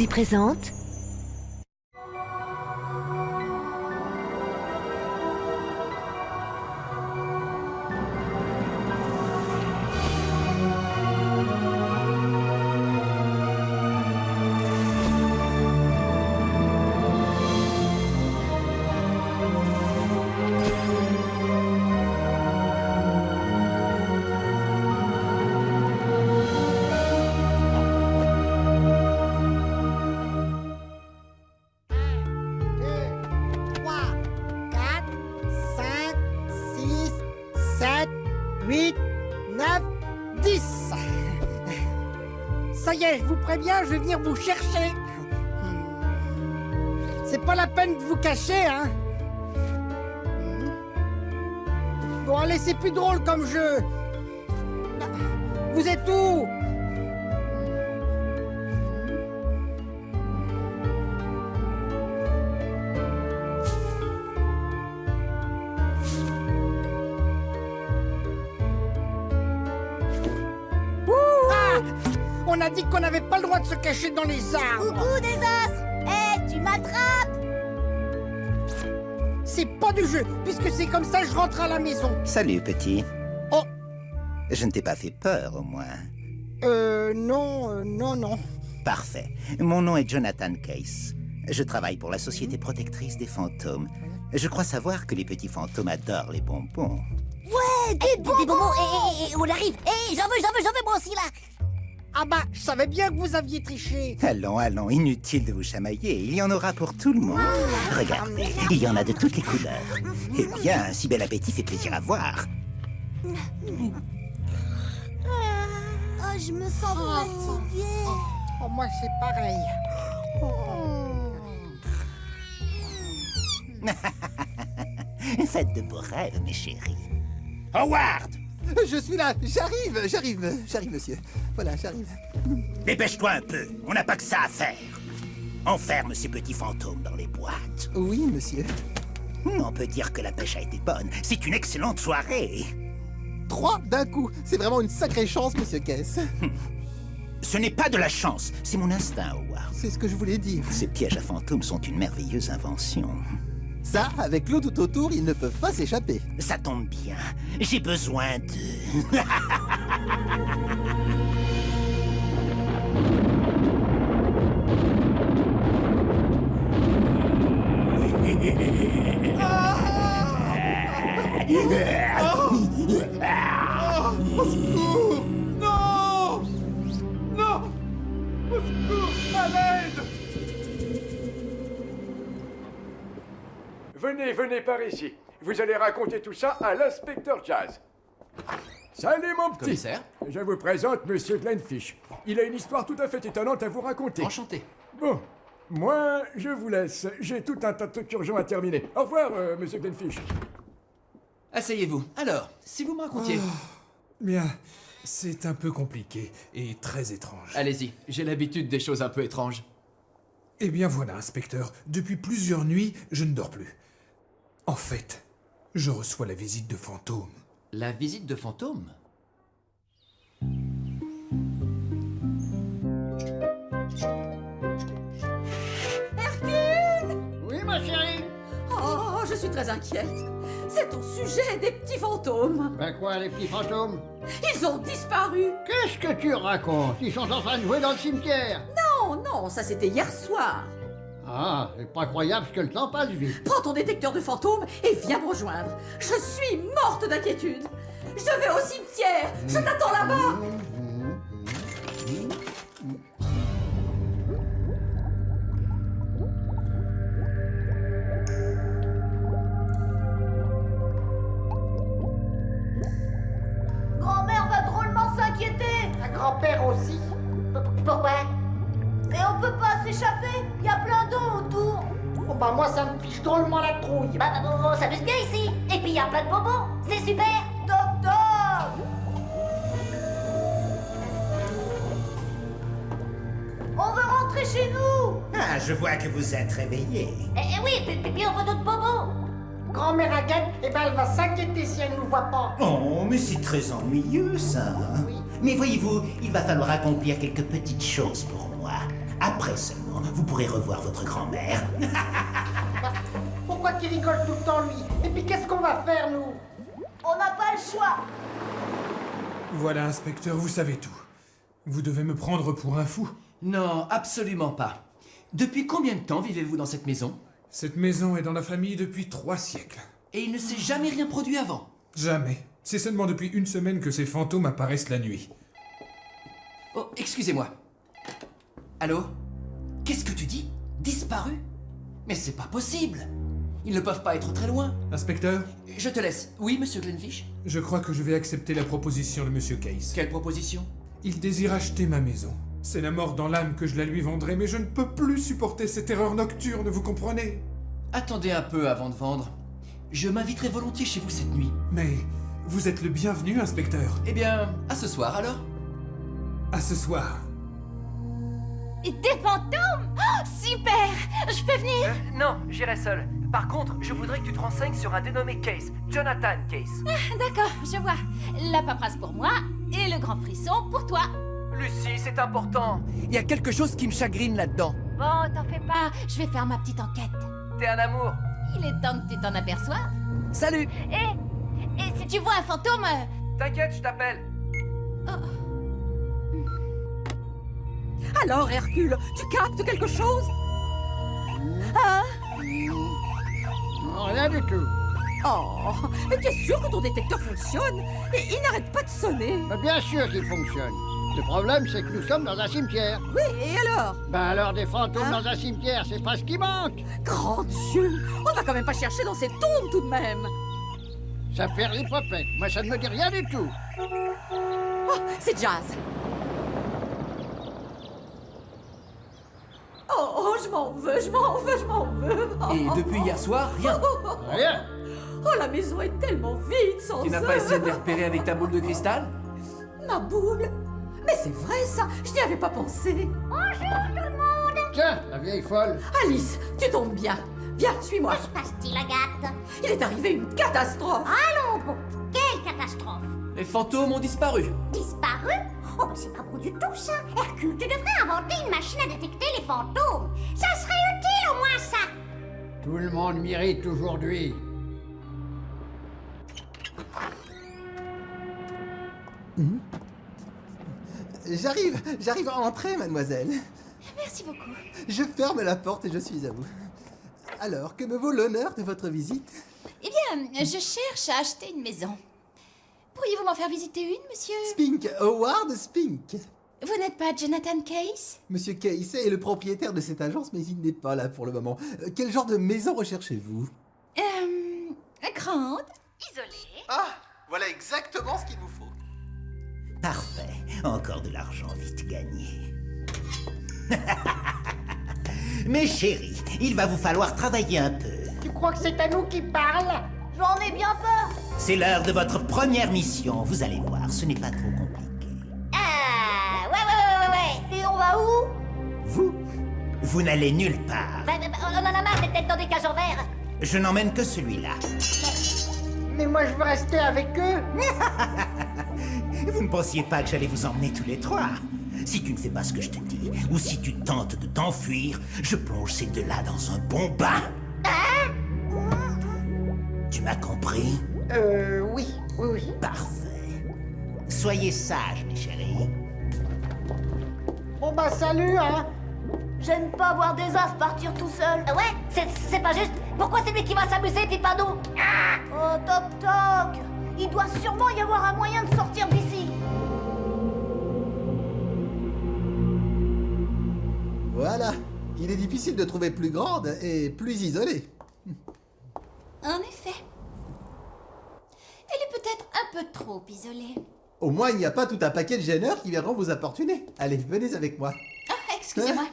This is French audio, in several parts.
lui présente... Ça y est, je vous préviens, je vais venir vous chercher. C'est pas la peine de vous cacher, hein. Bon, allez, c'est plus drôle comme jeu. Vous êtes où? On a dit qu'on n'avait pas le droit de se cacher dans les arbres. Coucou, Désastre. Tu m'attrapes. C'est pas du jeu. Puisque c'est comme ça, je rentre à la maison. Salut, petit. Oh. Je ne t'ai pas fait peur, au moins. Non. Parfait. Mon nom est Jonathan Case. Je travaille pour la Société protectrice des fantômes. Je crois savoir que les petits fantômes adorent les bonbons. Ouais, des bonbons. On arrive. J'en veux moi aussi, là. Ah bah, je savais bien que vous aviez triché. Allons, inutile de vous chamailler. Il y en aura pour tout le monde. Regardez, il y en a de toutes les couleurs. Eh bien, un si bel appétit fait plaisir à voir. Je me sens fatiguée. Oh, moi, c'est pareil. Faites de beaux rêves, mes chéris. Howard! Je suis là, j'arrive, monsieur. Voilà, j'arrive. Dépêche-toi un peu, on n'a pas que ça à faire. Enferme ces petits fantômes dans les boîtes. Oui, monsieur. On peut dire que la pêche a été bonne. C'est une excellente soirée. 3 d'un coup. C'est vraiment une sacrée chance, monsieur Kess. Ce n'est pas de la chance, c'est mon instinct, Howard. C'est ce que je voulais dire. Ces pièges à fantômes sont une merveilleuse invention. Ça, avec l'eau tout autour, ils ne peuvent pas s'échapper. Ça tombe bien. J'ai besoin de... Au secours! Non! Non! Au secours! À l'aide! Venez par ici. Vous allez raconter tout ça à l'inspecteur Jazz. Salut mon petit. Commissaire. Je vous présente Monsieur Glenfish. Il a une histoire tout à fait étonnante à vous raconter. Enchanté. Bon, moi, je vous laisse. J'ai tout un tas de trucs urgents à terminer. Au revoir, Monsieur Glenfish. Asseyez-vous. Alors, si vous me racontiez... Bien, c'est un peu compliqué et très étrange. Allez-y, j'ai l'habitude des choses un peu étranges. Eh bien voilà, inspecteur, depuis plusieurs nuits, je ne dors plus. En fait, je reçois la visite de fantômes. La visite de fantômes? Hercule! Oui, ma chérie. Oh, je suis très inquiète. C'est au sujet des petits fantômes. Ben quoi, les petits fantômes? Ils ont disparu. Qu'est-ce que tu racontes? Ils sont en train de jouer dans le cimetière. Non, ça c'était hier soir. Ah, c'est pas croyable que le temps passe vite. Prends ton détecteur de fantômes et viens me rejoindre. Je suis morte d'inquiétude. Je vais au cimetière. Je t'attends là-bas. Grand-mère va drôlement s'inquiéter. Un grand-père aussi. Pourquoi? Mais on peut pas s'échapper. Il y a plein d'eau autour. Oh bah moi, ça me fiche drôlement la trouille. Bah, on s'amuse bien ici. Et puis il y a plein de bonbons. C'est super. Docteur! On veut rentrer chez nous. Ah, je vois que vous êtes réveillés. Oui, puis on veut d'autres bonbons. Grand-mère Agathe, eh ben elle va s'inquiéter si elle nous voit pas. Oh, mais c'est très ennuyeux, ça. Oui. Mais voyez-vous, il va falloir accomplir quelques petites choses pour moi. À Après seulement, vous pourrez revoir votre grand-mère. Pourquoi qu'il rigole tout le temps, lui? Et puis qu'est-ce qu'on va faire, nous? On n'a pas le choix. Voilà, inspecteur, vous savez tout. Vous devez me prendre pour un fou. Non, absolument pas. Depuis combien de temps vivez-vous dans cette maison? Cette maison est dans la famille depuis 3 siècles. Et il ne s'est jamais rien produit avant? Jamais. C'est seulement depuis 1 semaine que ces fantômes apparaissent la nuit. Oh, excusez-moi. Allô? Qu'est-ce que tu dis? Disparu? Mais c'est pas possible. Ils ne peuvent pas être très loin. Inspecteur, Je te laisse. Oui, monsieur Glenfish? je crois que je vais accepter la proposition de Monsieur Case. Quelle proposition? Il désire acheter ma maison. C'est la mort dans l'âme que je la lui vendrai, mais je ne peux plus supporter cette erreur nocturne, vous comprenez? Attendez un peu avant de vendre. Je m'inviterai volontiers chez vous cette nuit. Mais vous êtes le bienvenu, inspecteur. Eh bien, à ce soir alors? À ce soir. Des fantômes? Oh, super! Je peux venir? Non, j'irai seul. Par contre, je voudrais que tu te renseignes sur un dénommé Case, Jonathan Case. D'accord, je vois. La paperasse pour moi et le grand frisson pour toi. Lucie, c'est important. Il y a quelque chose qui me chagrine là-dedans. Bon, t'en fais pas, je vais faire ma petite enquête. T'es un amour. Il est temps que tu t'en aperçoives. Salut! Et si tu vois un fantôme... T'inquiète, je t'appelle. Alors, Hercule, tu captes quelque chose? Hein? Rien du tout. Oh, mais tu es sûr que ton détecteur fonctionne? Et il n'arrête pas de sonner. Mais bien sûr qu'il fonctionne. Le problème, c'est que nous sommes dans un cimetière. Oui, et alors? Ben alors, des fantômes Hein? dans un cimetière, c'est pas ce qui manque. Grand Dieu, on va quand même pas chercher dans ces tombes tout de même. Ça perd l'hypopète. Moi, ça ne me dit rien du tout. Oh, c'est Jazz. Oh, je m'en veux, je m'en veux, je m'en veux. Oh, Et depuis hier soir, rien. Rien. oh, la maison est tellement vide sans Tu n'as eux. pas essayé de les repérer avec ta boule de cristal? Ma boule? Mais c'est vrai ça, je n'y avais pas pensé. Tiens, la vieille folle. Alice, tu tombes bien. Viens, suis-moi. Que se passe-t-il, Agathe? Il est arrivé une catastrophe. Allons bon. Quelle catastrophe? Les fantômes ont disparu. Disparu? Oh, mais c'est pas bon du tout, ça. Hercule, tu devrais inventer une machine à détecter les fantômes. Ça serait utile, au moins, ça. Tout le monde m'irrite aujourd'hui. J'arrive à entrer, mademoiselle. Merci beaucoup. Je ferme la porte et je suis à vous. Alors, que me vaut l'honneur de votre visite? Eh bien, je cherche à acheter une maison. Pourriez-vous m'en faire visiter une, monsieur? Spink, Howard Spink. Vous n'êtes pas Jonathan Case? Monsieur Case est le propriétaire de cette agence, mais il n'est pas là pour le moment. Quel genre de maison recherchez-vous? Grande, isolée. Ah, voilà exactement ce qu'il vous faut. Parfait. Encore de l'argent vite gagné. Mes chéris, il va vous falloir travailler un peu. Tu crois que c'est à nous qui parle? J'en ai bien peur. C'est l'heure de votre première mission. Vous allez voir, ce n'est pas trop compliqué. Ah, ouais. Et on va où? Vous n'allez nulle part. On en a marre d'être têtes dans des cages en verre. Je n'emmène que celui-là. Mais moi, je veux rester avec eux. Vous ne pensiez pas que j'allais vous emmener tous les 3? Si tu ne fais pas ce que je te dis, ou si tu tentes de t'enfuir, je plonge ces deux-là dans un bon bain. Tu m'as compris? Oui. Parfait. Soyez sages, mes chéris. Bon bah, salut, hein. J'aime pas voir des as partir tout seul. Ouais, c'est pas juste. Pourquoi c'est lui qui va s'amuser, puis pas nous? Oh, toc toc. Il doit sûrement y avoir un moyen de sortir d'ici. Voilà. Il est difficile de trouver plus grande et plus isolée. En effet. Elle est peut-être un peu trop isolée. Au moins, il n'y a pas tout un paquet de gêneurs qui viendront vous importuner. Allez, venez avec moi. Ah, excusez-moi.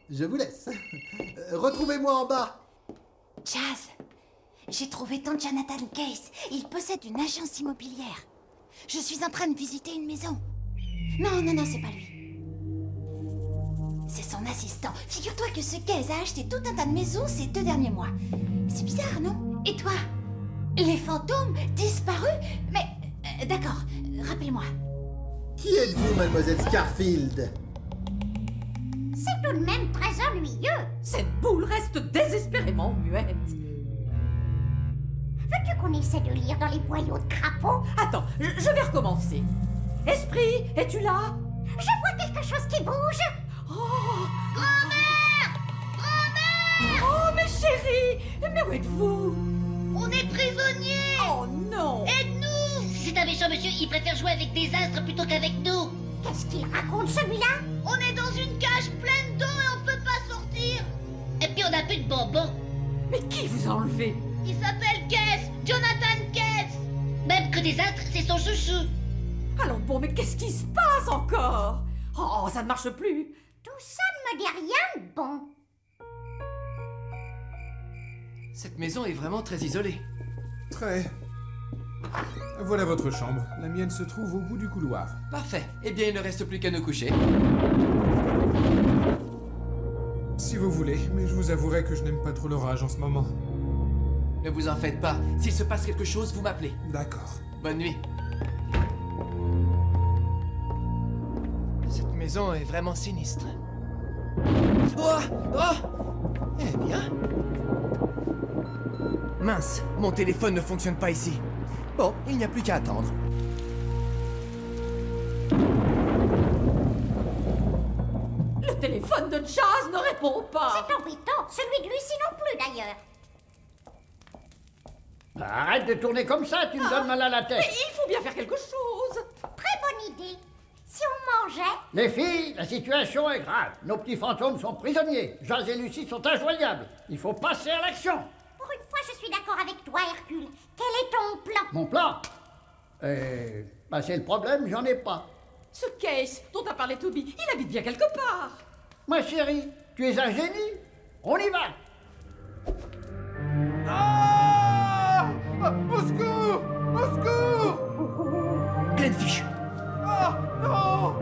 Je vous laisse. Retrouvez-moi en bas. Jazz, j'ai trouvé ton Jonathan Case. Il possède une agence immobilière. Je suis en train de visiter une maison. Non, c'est pas lui. C'est son assistant. Figure-toi que ce Case a acheté tout un tas de maisons ces 2 derniers mois. C'est bizarre, non? Et toi? Les fantômes disparus? Mais... d'accord, rappelle-moi. Qui êtes-vous, mademoiselle Scarfield? C'est tout de même très ennuyeux. Cette boule reste désespérément muette. Veux-tu qu'on essaie de lire dans les boyaux de crapaud? Attends, je vais recommencer. Esprit, es-tu là? Je vois quelque chose qui bouge. Oh, Grand-mère! Grand-mère! oh mes chéris, mais où êtes-vous? On est prisonniers! Oh non! Aide-nous! C'est un méchant monsieur, il préfère jouer avec des astres plutôt qu'avec nous. Qu'est-ce qu'il raconte celui-là? On est dans une cage pleine d'eau et on peut pas sortir. Et puis on a plus de bonbons. Mais qui vous a enlevé? Il s'appelle Kess, Jonathan Kess. Même que des astres, c'est son chouchou. Allons bon, mais qu'est-ce qui se passe encore? Oh, ça ne marche plus. Tout ça ne me dit rien de bon. Cette maison est vraiment très isolée. Très. Voilà votre chambre. La mienne se trouve au bout du couloir. Parfait. Eh bien, il ne reste plus qu'à nous coucher. Si vous voulez, mais je vous avouerai que je n'aime pas trop l'orage en ce moment. Ne vous en faites pas. S'il se passe quelque chose, vous m'appelez. D'accord. Bonne nuit. Cette maison est vraiment sinistre. Oh! Oh! Eh bien. Mince, mon téléphone ne fonctionne pas ici. Bon, il n'y a plus qu'à attendre. Le téléphone de Jazz ne répond pas. C'est embêtant, celui de Lucie non plus d'ailleurs. Arrête de tourner comme ça, tu me donnes mal à la tête. Mais il faut bien faire quelque chose. Très bonne idée. Si on mangeait... Les filles, la situation est grave. Nos petits fantômes sont prisonniers. Jazz et Lucie sont injoignables. Il faut passer à l'action. Pour une fois, je suis d'accord avec toi, Hercule. Quel est ton plan? Mon plan c'est le problème, j'en ai pas. Ce Case dont a parlé Toby, il habite bien quelque part. Ma chérie, tu es un génie. On y va. Ah! Au secours! Au secours! Glenfish. Ah! Non!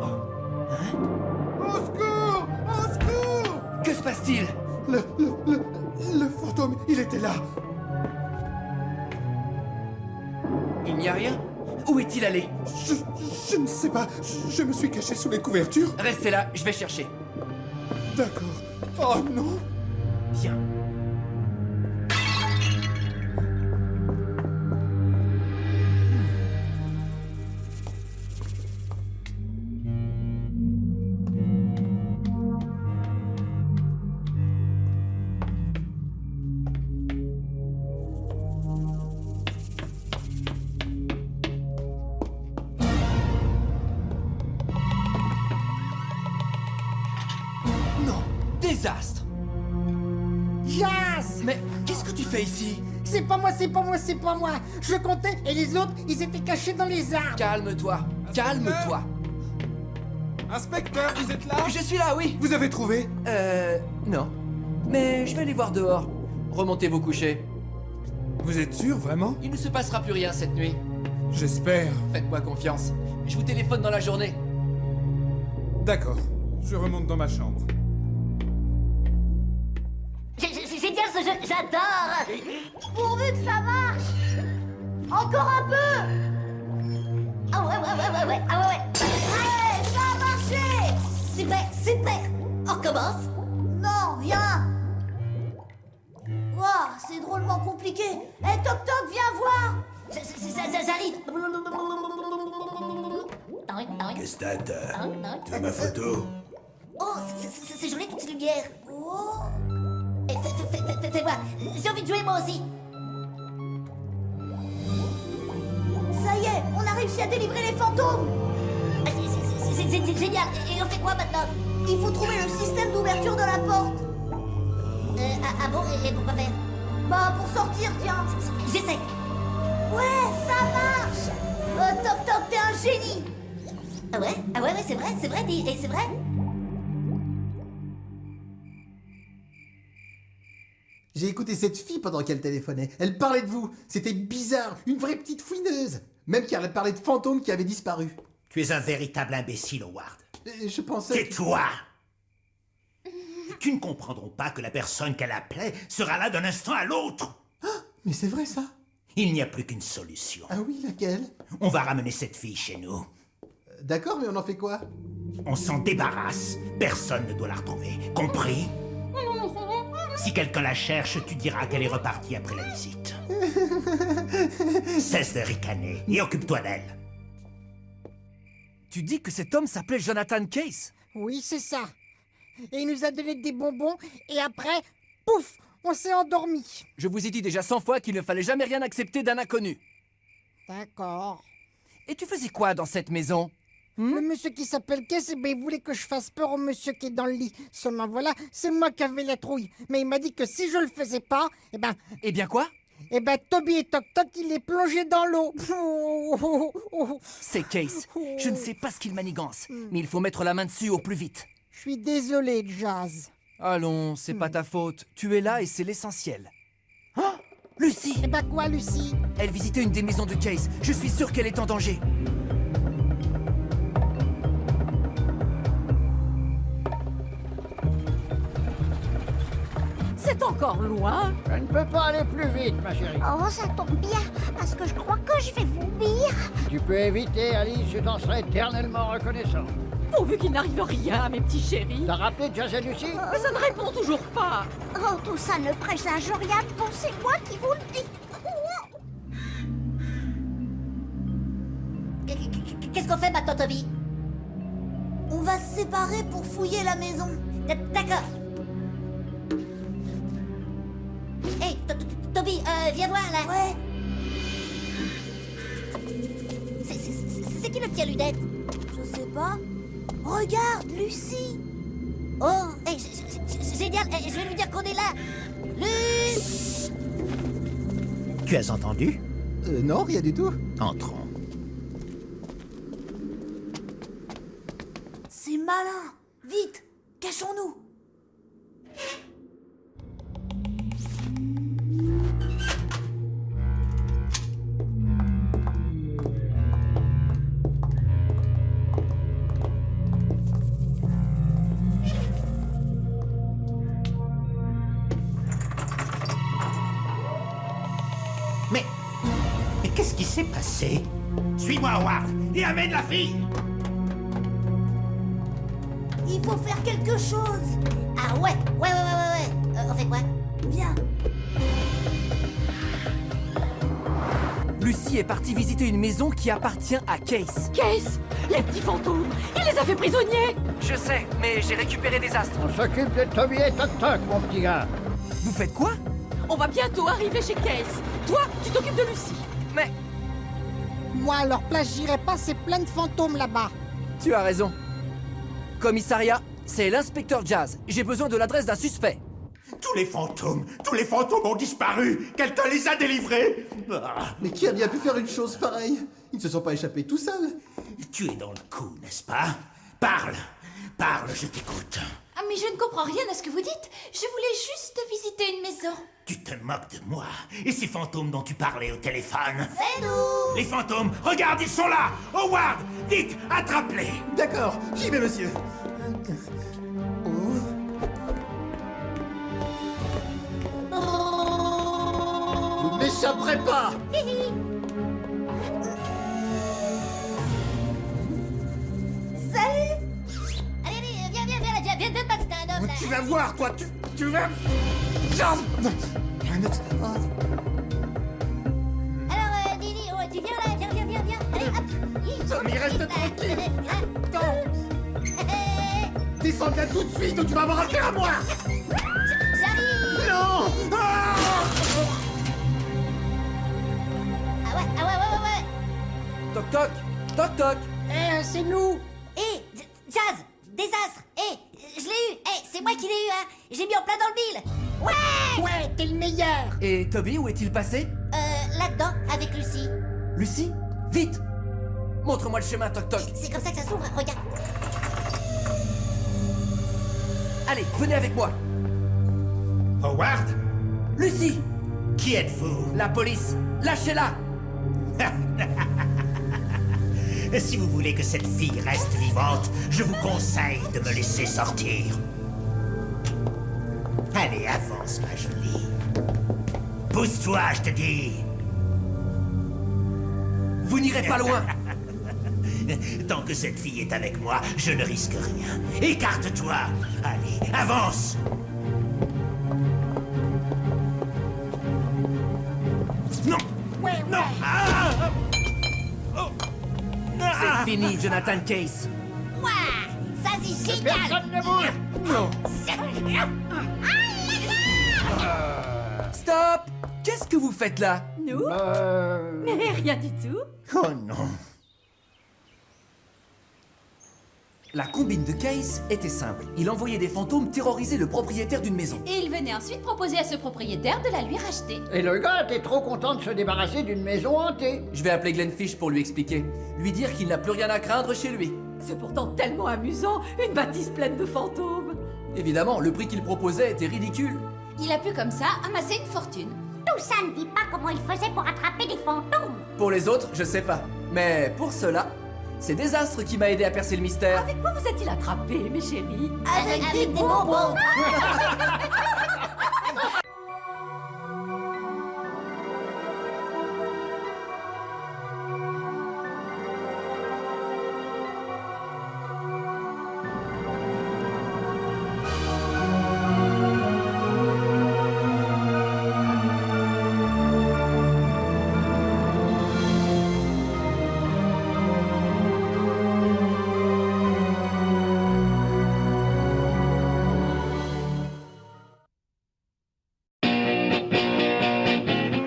Au secours! Au secours! Que se passe-t-il? Le fantôme, il était là. Il n'y a rien? Où est-il allé? Je ne sais pas. Je me suis caché sous les couvertures. Restez là, je vais chercher. D'accord. Oh non. Bien. Désastre! Jazz! Mais qu'est-ce que tu fais ici? C'est pas moi, c'est pas moi, c'est pas moi. Je comptais et les autres, ils étaient cachés dans les arbres. Calme-toi, calme-toi. Inspecteur, vous êtes là? Je suis là, oui. Vous avez trouvé? Non. Mais je vais aller voir dehors. Remontez vous coucher. Vous êtes sûr, vraiment? Il ne se passera plus rien cette nuit. J'espère. Faites-moi confiance. Je vous téléphone dans la journée. D'accord. Je remonte dans ma chambre. J'aime bien ce jeu, j'adore. Pourvu que ça marche. Encore un peu. Ah ouais. Ah ouais. Allez, ça a marché. Super. On recommence. Non, rien. Wow, c'est drôlement compliqué. Hé, Toc Toc, viens voir. J'arrive. Qu'est-ce que t'as? Tu veux ma photo? Oh, c'est joli toutes ces lumières. Oh. Fais voir, j'ai envie de jouer moi aussi. Ça y est, on a réussi à délivrer les fantômes. C'est génial. Et on fait quoi maintenant? Il faut trouver le système d'ouverture de la porte. Ah bon, et pourquoi faire? Bah pour sortir, tiens. J'essaie. Ouais, ça marche. Toc Toc, t'es un génie. Ah ouais, c'est vrai, et c'est vrai. J'ai écouté cette fille pendant qu'elle téléphonait. Elle parlait de vous. C'était bizarre. Une vraie petite fouineuse. Même qu'elle parlait de fantômes qui avaient disparu. Tu es un véritable imbécile, Howard. Je pensais... Tais-toi! Tu ne comprendront pas que la personne qu'elle appelait sera là d'un instant à l'autre. Mais c'est vrai, ça? Il n'y a plus qu'une solution. Ah oui, laquelle? On va ramener cette fille chez nous. D'accord, mais on en fait quoi? On s'en débarrasse. Personne ne doit la retrouver. Compris? Si quelqu'un la cherche, tu diras qu'elle est repartie après la visite. Cesse de ricaner et occupe-toi d'elle. Tu dis que cet homme s'appelait Jonathan Case? Oui, c'est ça. Et il nous a donné des bonbons, et après, pouf, on s'est endormi. Je vous ai dit déjà 100 fois qu'il ne fallait jamais rien accepter d'un inconnu. D'accord. Et tu faisais quoi dans cette maison? Le monsieur qui s'appelle Case, eh ben, il voulait que je fasse peur au monsieur qui est dans le lit. Seulement voilà, c'est moi qui avais la trouille. Mais il m'a dit que si je le faisais pas, eh ben... Eh bien quoi? Eh ben, Toby et Toc Toc, il est plongé dans l'eau. C'est Case. Je ne sais pas ce qu'il manigance, mais il faut mettre la main dessus au plus vite. Je suis désolé, Jazz. Allons, c'est pas ta faute. Tu es là et c'est l'essentiel. Oh, Lucy! Eh ben quoi, Lucy? Elle visitait une des maisons de Case. Je suis sûr qu'elle est en danger. C'est encore loin. Je ne peux pas aller plus vite, ma chérie. Oh, ça tombe bien, parce que je crois que je vais vomir. Si tu peux éviter, Alice, je t'en serai éternellement reconnaissant. Pourvu qu'il n'arrive rien à mes petits chéris. T'as rappelé Jazz et Lucy? Mais ça ne répond toujours pas. Oh, tout ça ne présage rien de bon, c'est moi qui vous le dis. Qu'est-ce qu'on fait maintenant, Toby? On va se séparer pour fouiller la maison. D'accord. Hé, Toby, viens voir là. Ouais. C'est qui le petit à lunettes? Je sais pas. Regarde, Lucy. Oh, hey, génial, je vais lui dire qu'on est là. Lucy. Tu as entendu? Non, rien du tout. Entrons. C'est malin. Vite, cachons-nous. Mais qu'est-ce qui s'est passé? Suis-moi, Howard, et amène la fille! Il faut faire quelque chose. Ah ouais. On fait quoi? Viens. Lucy est partie visiter une maison qui appartient à Case. Case! Les petits fantômes! Il les a fait prisonniers! Je sais, mais j'ai récupéré des astres. On s'occupe de Toby et Toc Toc, mon petit gars. Vous faites quoi? On va bientôt arriver chez Case. Toi, tu t'occupes de Lucy. Mais... Moi, à leur place, j'irai pas, c'est plein de fantômes là-bas. Tu as raison. Commissariat, c'est l'inspecteur Jazz. J'ai besoin de l'adresse d'un suspect. Tous les fantômes ont disparu! Quelqu'un les a délivrés! Mais qui a bien pu faire une chose pareille? Ils ne se sont pas échappés tout seuls. Tu es dans le coup, n'est-ce pas? Parle, je t'écoute. Ah, mais je ne comprends rien à ce que vous dites. Je voulais juste visiter une maison. Tu te moques de moi? Et ces fantômes dont tu parlais au téléphone? C'est nous. Les fantômes, regarde, ils sont là! Howard, vite, attrape-les! D'accord, j'y vais, monsieur. Vous ne m'échapperez pas! Salut. Allez, viens, pas c'est un homme là. Tu vas voir, toi, tu vas... Alors, Didi, tu viens là, viens. Allez, hop. Tommy, reste tranquille. Attends. Descends là tout de suite ou tu vas avoir affaire à moi. J'arrive. Non. Ah ouais. Toc toc! Toc toc! Eh, c'est nous. Hé, Jazz, désastre. Hé, je l'ai eu. Hé, c'est moi qui l'ai eu, hein. J'ai mis en plein dans le mille. Ouais. Ouais, t'es le meilleur. Et Toby, où est-il passé? Là-dedans, avec Lucy. Lucy? Vite! Montre-moi le chemin, Toc Toc. C'est comme ça que ça s'ouvre, regarde. Allez, venez avec moi. Howard? Lucy! Qui êtes-vous? La police! Lâchez-la! Si vous voulez que cette fille reste vivante, je vous conseille de me laisser sortir. Allez, avance, ma jolie. Pousse-toi, je te dis. Vous n'irez pas loin. Tant que cette fille est avec moi, je ne risque rien. Écarte-toi. Allez, avance. Non. Non. Ah. Oh. Ah. C'est fini, Jonathan Case. Ouah, ça c'est génial. Personne ne bouge. Non. Stop! Qu'est-ce que vous faites là? Nous Mais rien du tout. Oh non. La combine de Case était simple. Il envoyait des fantômes terroriser le propriétaire d'une maison. Et il venait ensuite proposer à ce propriétaire de la lui racheter. Et le gars était trop content de se débarrasser d'une maison hantée. Je vais appeler Glenn Fish pour lui expliquer. Lui dire qu'il n'a plus rien à craindre chez lui. C'est pourtant tellement amusant, une bâtisse pleine de fantômes. Évidemment, le prix qu'il proposait était ridicule. Il a pu comme ça amasser une fortune. Tout ça ne dit pas comment il faisait pour attraper des fantômes. Pour les autres, je sais pas. Mais pour cela, c'est Désastre qui m'a aidé à percer le mystère. Avec quoi vous a-t-il attrapé, mes chéris? Avec des bonbons.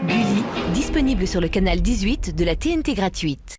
Gulli, disponible sur le canal 18 de la TNT gratuite.